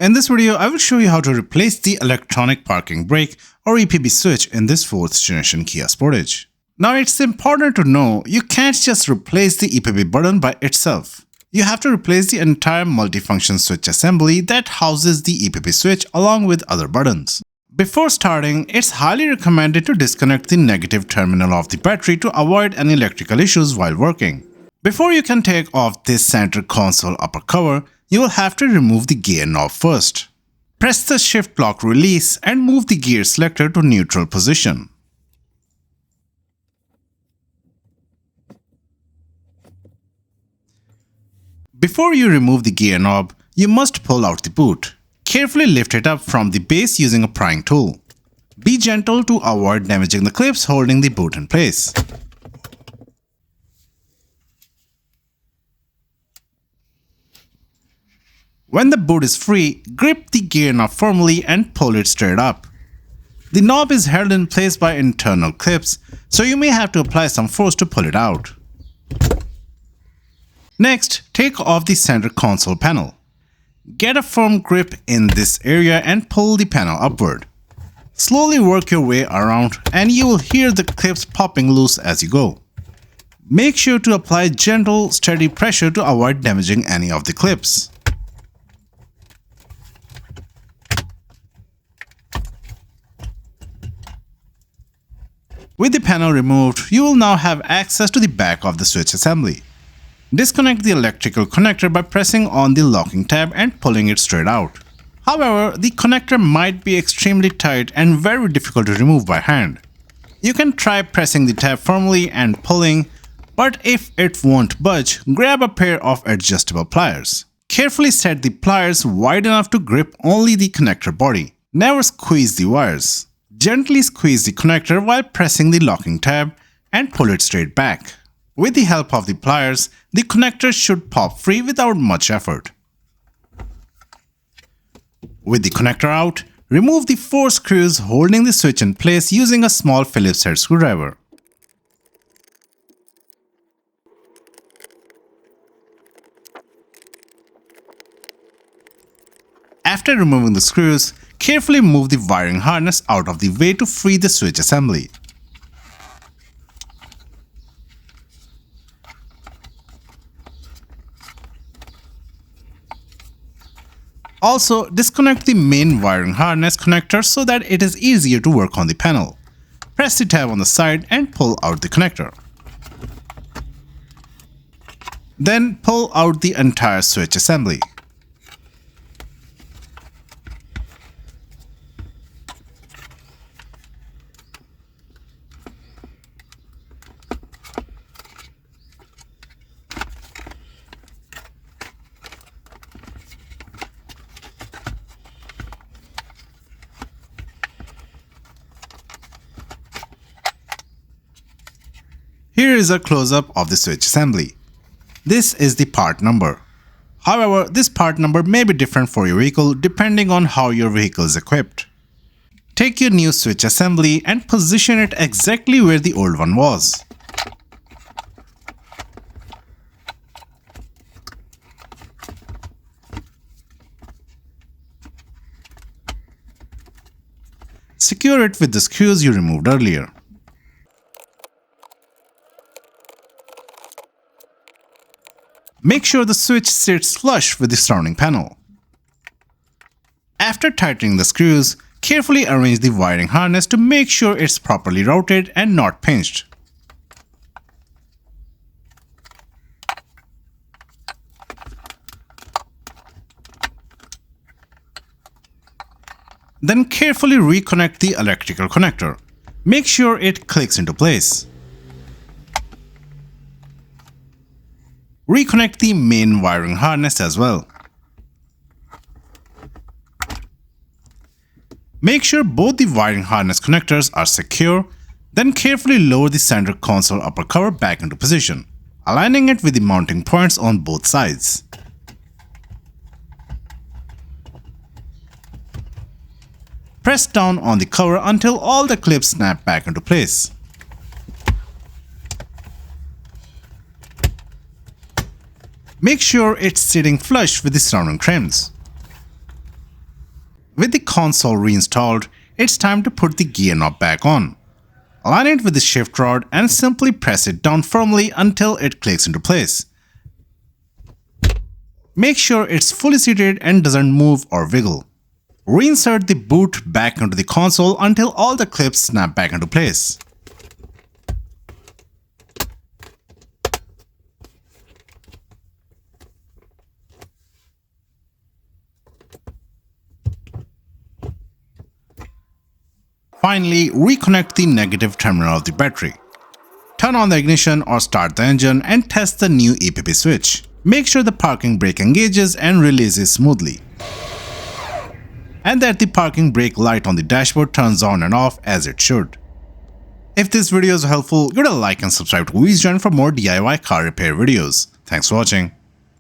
In this video, I will show you how to replace the electronic parking brake or EPB switch in this 4th generation Kia Sportage. Now it's important to know you can't just replace the EPB button by itself. You have to replace the entire multifunction switch assembly that houses the EPB switch along with other buttons. Before starting, it's highly recommended to disconnect the negative terminal of the battery to avoid any electrical issues while working. Before you can take off this center console upper cover, you will have to remove the gear knob first. Press the shift lock release and move the gear selector to neutral position. Before you remove the gear knob, you must pull out the boot. Carefully lift it up from the base using a prying tool. Be gentle to avoid damaging the clips holding the boot in place. When the boot is free, grip the gear knob firmly and pull it straight up. The knob is held in place by internal clips, so you may have to apply some force to pull it out. Next, take off the center console panel. Get a firm grip in this area and pull the panel upward. Slowly work your way around and you will hear the clips popping loose as you go. Make sure to apply gentle, steady pressure to avoid damaging any of the clips. With the panel removed, you will now have access to the back of the switch assembly. Disconnect the electrical connector by pressing on the locking tab and pulling it straight out. However, the connector might be extremely tight and very difficult to remove by hand. You can try pressing the tab firmly and pulling, but if it won't budge, grab a pair of adjustable pliers. Carefully set the pliers wide enough to grip only the connector body. Never squeeze the wires. Gently squeeze the connector while pressing the locking tab and pull it straight back. With the help of the pliers, the connector should pop free without much effort. With the connector out, remove the 4 screws holding the switch in place using a small Phillips-head screwdriver. After removing the screws, carefully move the wiring harness out of the way to free the switch assembly. Also, disconnect the main wiring harness connector so that it is easier to work on the panel. Press the tab on the side and pull out the connector. Then pull out the entire switch assembly. Here is a close-up of the switch assembly. This is the part number. However, this part number may be different for your vehicle depending on how your vehicle is equipped. Take your new switch assembly and position it exactly where the old one was. Secure it with the screws you removed earlier. Make sure the switch sits flush with the surrounding panel. After tightening the screws, carefully arrange the wiring harness to make sure it's properly routed and not pinched. Then carefully reconnect the electrical connector. Make sure it clicks into place. Reconnect the main wiring harness as well. Make sure both the wiring harness connectors are secure, then carefully lower the center console upper cover back into position, aligning it with the mounting points on both sides. Press down on the cover until all the clips snap back into place. Make sure it's sitting flush with the surrounding trims. With the console reinstalled, it's time to put the gear knob back on. Align it with the shift rod and simply press it down firmly until it clicks into place. Make sure it's fully seated and doesn't move or wiggle. Reinsert the boot back into the console until all the clips snap back into place. Finally, reconnect the negative terminal of the battery. Turn on the ignition or start the engine and test the new EPB switch. Make sure the parking brake engages and releases smoothly, and that the parking brake light on the dashboard turns on and off as it should. If this video is helpful, give it a like and subscribe to WheezJoint for more DIY car repair videos. Thanks for watching.